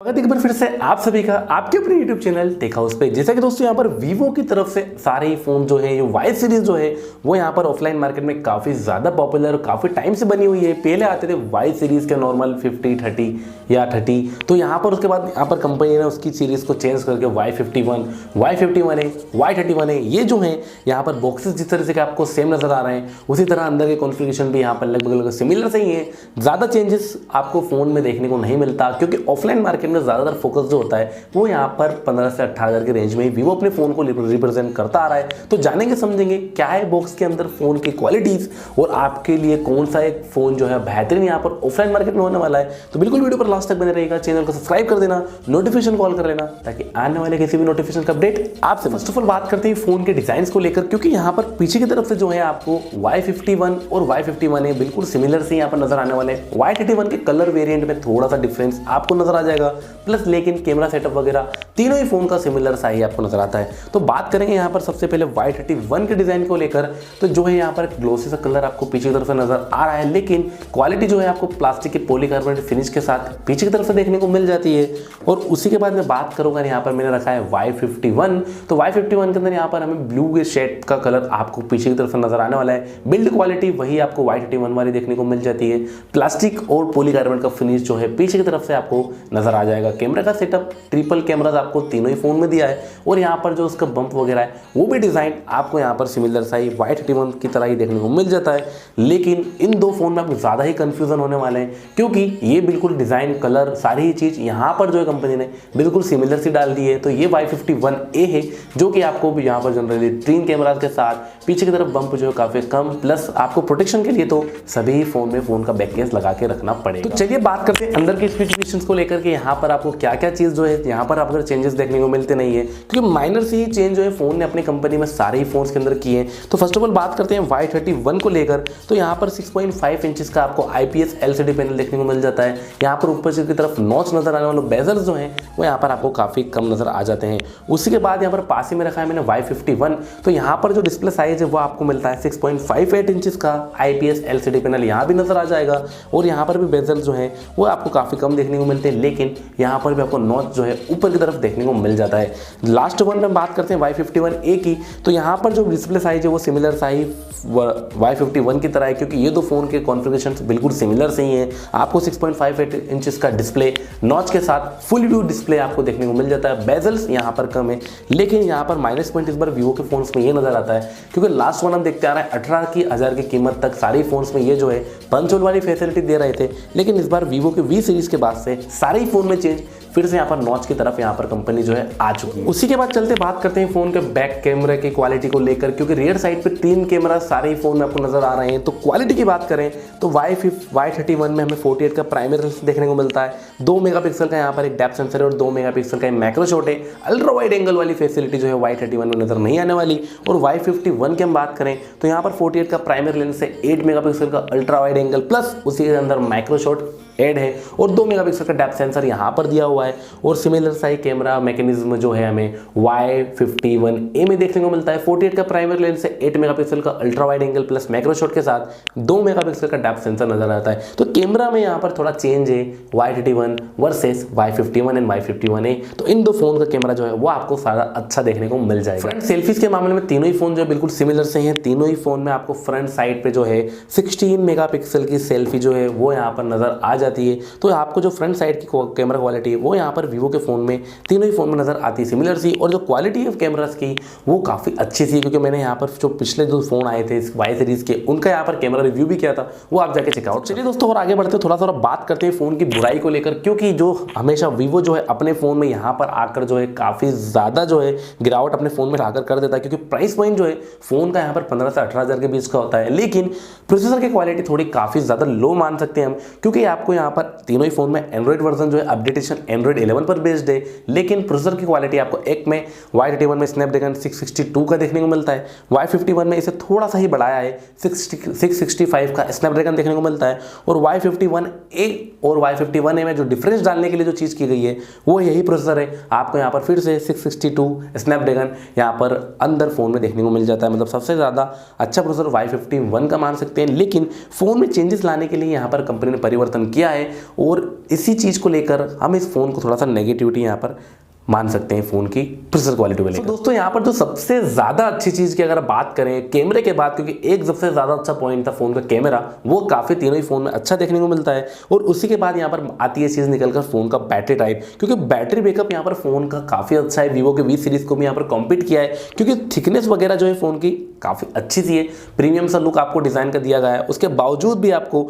एक बार फिर से आप सभी का आपके अपने YouTube चैनल टेक हाउस पे। जैसा कि दोस्तों यहाँ पर Vivo की तरफ से सारे ही फोन जो है, ये Y सीरीज जो है वो यहाँ पर ऑफलाइन मार्केट में काफी ज्यादा पॉपुलर और काफी टाइम से बनी हुई है। पहले आते थे Y सीरीज के नॉर्मल 50, 30 या 30, तो यहाँ पर उसके बाद यहाँ पर कंपनी ने उसकी सीरीज को चेंज करके Y51, Y51 है, Y31 है, ये जो है यहाँ पर बॉक्सेस जिस तरह से आपको सेम नजर आ रहे हैं उसी तरह अंदर के कॉन्फ़िगरेशन भी यहाँ पर लगभग सिमिलर से ही है। ज्यादा चेंजेस आपको फोन में देखने को नहीं मिलता क्योंकि ऑफलाइन मार्केट में ज्यादातर फोकस जो होता है वो यहाँ पर 15 से 18,000 के रेंज में ही Vivo अपने फोन को रिप्रेजेंट करता आ रहा है। तो जानेंगे समझेंगे क्या है बॉक्स के अंदर फोन की क्वालिटीज और आपके लिए कौन सा एक फोन जो है बेहतरीन यहाँ पर ऑफलाइन मार्केट में होने वाला है। तो बिल्कुल वीडियो पर लास्ट तक बने रहेगा, चैनल को सब्सक्राइब कर देना, नोटिफिकेशन कॉल कर लेना ताकि आने वाले किसी भी नोटिफिकेशन का अपडेट आपसे। फर्स्ट ऑफ ऑल बात करते हैं फोन के डिजाइन को लेकर, क्योंकि यहाँ पर पीछे की तरफ से जो है आपको Y51 और Y51 है बिल्कुल सिमिलर से यहाँ पर नजर आने वाले हैं। Y31 के कलर वेरिएंट में थोड़ा सा डिफरेंस आपको नजर आ जाएगा, प्लस लेकिन कैमरा सेटअप वगैरह तीनों ही फोन का सिमिलर सा ही आपको नजर आता है। तो बात करेंगे यहाँ पर सबसे पहले Y31 के डिजाइन को लेकर, तो जो है यहाँ पर ग्लोसी सा कलर आपको पीछे की तरफ से नजर आ रहा है, लेकिन क्वालिटी जो है आपको प्लास्टिक के पॉलीकार्बोनेट फिनिश के साथ पीछे की तरफ से देखने को मिल जाती है। और उसी के बाद मैं बात करूंगा यहाँ पर मैंने रखा है Y51, तो Y51 के अंदर यहाँ पर हमें ब्लू शेड का कलर आपको पीछे की तरफ से नजर आने वाला है। बिल्ड क्वालिटी वही आपको Y31 वाली देखने को मिल जाती है, प्लास्टिक और पॉलीकार्बोनेट का फिनिश जो है पीछे की तरफ से आपको नजर आ जाएगा। कैमरा का सेटअप ट्रिपल कैमराज आपको तीनों ही फोन में दिया है और यहाँ पर जो उसका बम्प वगैरह है वो भी डिजाइन आपको यहाँ पर सिमिलर सा ही Y31 की तरह ही देखने को मिल जाता है। लेकिन इन दो फोन में आपको ज्यादा ही कंफ्यूजन होने वाले हैं क्योंकि ये बिल्कुल डिजाइन कलर सारी ही चीज यहाँ पर जो है कंपनी ने बिल्कुल सिमिलर सी डाल दी है। तो ये Y51A है जो कि आपको भी यहाँ पर जनरली 3 कैमराज के साथ पीछे की तरफ बम्प जो है काफी कम, प्लस आपको प्रोटेक्शन के लिए तो सभी फोन में फोन का बैक केस लगा के रखना पड़ेगा। तो चलिए बात करते हैं अंदर के स्पेसिफिकेशंस को लेकर के यहाँ पर आपको क्या क्या चीज जो है यहाँ पर आपको चेंजेस देखने को मिलते नहीं है, क्योंकि माइनर से ही चेंज जो है फोन ने अपनी कंपनी में सारे ही फोन्स के अंदर किए हैं। तो फर्स्ट ऑफ ऑल बात करते हैं Y31 को लेकर, तो यहाँ पर 6.5 इंचेस का आपको IPS LCD पैनल देखने को मिल जाता है। यहाँ पर ऊपर की तरफ नॉच नजर आने वाले बेजल्स जो हैं वो यहाँ पर आपको काफी कम नजर आ जाते हैं। उसी के बाद यहाँ पर पास ही में रखा है मैंने Y51, तो यहाँ पर जो डिस्प्ले साइज है वो आपको मिलता है 6.58 इंचेस का IPS LCD पैनल यहाँ भी नजर आ जाएगा। और यहाँ पर भी बेजल जो है वो आपको काफी कम देखने को मिलते हैं, लेकिन यहाँ पर भी आपको नॉच जो है ऊपर की तरफ देखने को मिल जाता है। लास्ट वन में बात करते हैं Y51A की, तो यहाँ पर जो डिस्प्ले साइज है वो सिमिलर साइज Y51 की तरह है, क्योंकि ये दो फोन के कॉन्फ़िगरेशन बिल्कुल सिमिलर से ही है। आपको 6.58 इंचेस का डिस्प्ले नॉच के साथ फुल व्यू डिस्प्ले आपको देखने को मिल जाता है। बेजल्स यहाँ पर कम है, लेकिन यहाँ पर माइनस पॉइंट इस बार Vivo के फोन्स में ये नजर आता है, क्योंकि लास्ट वन हम देखते आ रहे हैं 18,000 की कीमत तक सारे फोन्स में ये जो है पंच होल वाली फैसिलिटी दे रहे थे, लेकिन इस बार Vivo के V सीरीज के बाद से सारे ही फोन में चेंज फिर से यहाँ पर नॉच की तरफ यहाँ पर कंपनी जो है आ चुकी है। उसी के बाद चलते बात करते हैं फोन के बैक कैमरे की क्वालिटी को लेकर, क्योंकि रियर साइड पे 3 कैमरा सारे ही फोन में आपको नजर आ रहे हैं। तो क्वालिटी की बात करें तो Y31 में हमें 48 का प्राइमरी लेंस देखने को मिलता है, 2 मेगापिक्सल का यहाँ पर एक डेप्थ सेंसर है और 2 मेगापिक्सल का मैक्रो शॉट है। अल्ट्रा वाइड एंगल वाली फैसिलिटी जो है Y31 में नजर नहीं आने वाली। और Y51 की हम बात करें तो यहाँ पर 48 का प्राइमरी लेंस है, 8 मेगापिक्सल का अल्ट्रा वाइड एंगल, प्लस उसी के अंदर माइक्रो शॉट ऐड है और 2 मेगापिक्सल का डेप्थ सेंसर यहाँ पर दिया हुआ है। और सिमिलर सा ही कैमरा मैकेनिज्म जो है हमें Y51A में देखने को मिलता है। 48 का प्राइमरी लेंस से 8 मेगापिक्सल का ultra wide angle plus macro shot के साथ 2 मेगापिक्सल का डेप्थ सेंसर नजर आता है। तो कैमरा में यहाँ पर थोड़ा चेंज है Y31 versus Y51 and Y51A। तो इन दो फोन का कैमरा जो है वो आपको सारा अच्छा देखने को मिल जाएगा। फ्रंट सेल्फीज के मामले में तीनों ही फोन जो है बिल्कुल सिमिलर से हैं। तीनों ही फोन में आपको फ्रंट साइड पे जो है 16 मेगापिक्सल की सेल्फी जो है वो यहाँ पर नजर आ जाती है। तो आपको जो फ्रंट साइड की कैमरा क्वालिटी है वो यहाँ पर Vivo के फोन में तीनों ही फोन में नजर आती है सिमिलर सी। और जो क्वालिटी है कैमरास की वो काफी अच्छी थी, क्योंकि मैंने यहाँ पर जो पिछले जो फोन आए थे Y सीरीज के उनका यहाँ पर कैमरा रिव्यू भी किया था, वो आप जाके चेकआउट। चलिए दोस्तों और आगे बढ़ते थोड़ा थोड़ा बात करते हैं फोन की बुराई को लेकर, क्योंकि जो हमेशा Vivo जो है अपने फोन में यहाँ पर आकर जो है काफी ज्यादा जो है गिरावट अपने फोन में लाकर कर देता है, क्योंकि प्राइस पॉइंट जो है फोन का यहाँ पर 15 से 18,000 के बीच का होता है, लेकिन प्रोसेसर की क्वालिटी थोड़ी काफी ज्यादा लो मान सकते हैं हम, क्योंकि आपको यहाँ पर तीनों ही फोन में एंड्रॉइड वर्जन जो है अपडेटेशन एंड्रॉइड 11 पर बेस्ड है, लेकिन प्रोसेसर की क्वालिटी आपको एक में Y31 में स्नैपड्रैगन 662 का देखने को मिलता है, Y51 में इसे थोड़ा सा ही बढ़ाया है 665 का स्नैपड्रैगन देखने को मिलता है। और Y51A और Y51A में जो डिफरेंस डालने के लिए जो चीज़ की गई है वो यही प्रोसेसर है। आपको यहाँ पर फिर से 662 स्नैपड्रैगन यहाँ पर अंदर फोन में देखने को मिल जाता है, मतलब सबसे ज़्यादा अच्छा प्रोसेसर Y51 का मान सकते हैं। लेकिन फ़ोन में चेंजेस लाने के लिए यहाँ पर कंपनी ने परिवर्तन किया किया है और इसी चीज़ को लेकर हम इस फ़ोन को थोड़ा सा नेगेटिविटी यहाँ पर मान सकते हैं फ़ोन की प्रोसेसर क्वालिटी को लेकर। तो दोस्तों यहाँ पर जो सबसे ज़्यादा अच्छी चीज़ की अगर बात करें कैमरे के बाद, क्योंकि एक सबसे ज़्यादा अच्छा पॉइंट था फ़ोन का कैमरा, वो काफ़ी तीनों ही फ़ोन में अच्छा देखने को मिलता है। और उसी के बाद यहाँ पर आती है चीज़ निकलकर फ़ोन का बैटरी टाइप, क्योंकि बैटरी बैकअप यहाँ पर फ़ोन का काफ़ी अच्छा है। वीवो के वी सीरीज़ को भी यहाँ पर कॉम्पीट किया है, क्योंकि थिकनेस वगैरह जो है फ़ोन की काफ़ी अच्छी सी है। प्रीमियम सा लुक आपको डिज़ाइन का दिया गया है, उसके बावजूद भी आपको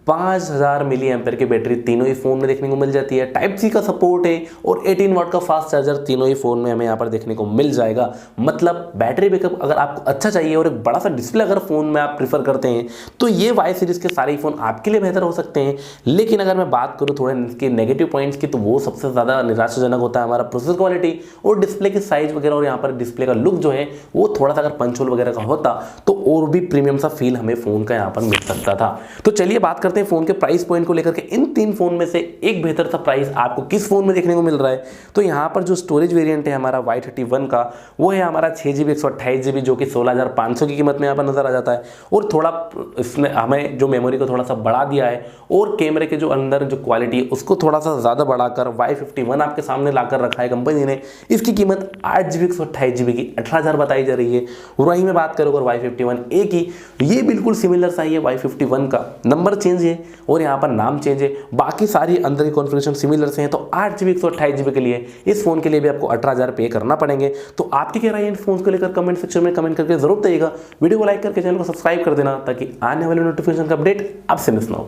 5000 मिली एम्पेयर की बैटरी तीनों ही फ़ोन में देखने को मिल जाती है। टाइप सी का सपोर्ट है और 18 वाट का फास्ट चार्जर तीनों ही फ़ोन में हमें यहाँ पर देखने को मिल जाएगा। मतलब बैटरी बैकअप अगर आपको अच्छा चाहिए और एक बड़ा सा डिस्प्ले अगर फ़ोन में आप प्रीफर करते हैं तो ये वाई सीरीज़ के सारे फ़ोन आपके लिए बेहतर हो सकते हैं। लेकिन अगर मैं बात करूँ थोड़े इसके नेगेटिव पॉइंट्स की, तो वो सबसे ज़्यादा निराशाजनक होता है हमारा प्रोसेसर क्वालिटी और डिस्प्ले की साइज़ वगैरह। और यहाँ पर डिस्प्ले का लुक जो है वो थोड़ा सा अगर पंच होल वगैरह का होता तो और भी प्रीमियम सा फील हमें फ़ोन का यहाँ पर मिल सकता था। तो चलिए बात करते हैं फ़ोन के प्राइस पॉइंट को लेकर के। इन 3 फोन में से एक बेहतर सा प्राइस आपको किस फोन में देखने को मिल रहा है? तो यहाँ पर जो स्टोरेज वेरिएंट है हमारा Y31 का, वो है हमारा 6GB 128GB, जो कि 16,500 की कीमत में यहाँ पर नजर आ जाता है। और थोड़ा इसने हमें जो मेमोरी को थोड़ा सा बढ़ा दिया है और कैमरे के जो अंदर जो क्वालिटी है उसको थोड़ा सा ज़्यादा बढ़ाकर Y51 आपके सामने लाकर रखा है कंपनी ने। इसकी कीमत 8GB 128GB की 18,000 बताई जा रही है। वहीं में बात करूँ अगर Y51A की, ये बिल्कुल सिमिलर सा ही है Y51 का, नंबर चेंज है और यहाँ पर नाम चेंज है, बाकी सारी अंदर की कॉन्फ़िगरेशन सिमिलर से हैं। तो 8GB 128GB के लिए इस फोन के लिए भी आपको 18,000 पे करना पड़ेंगे। तो आपकी क्या राय है इन फोन को लेकर कमेंट सेक्शन में कमेंट करके जरूर बताइएगा। वीडियो को लाइक करके चैनल को सब्सक्राइब कर देना ताकि आने वाले नोटिफिकेशन का अपडेट आपसे मिस ना हो।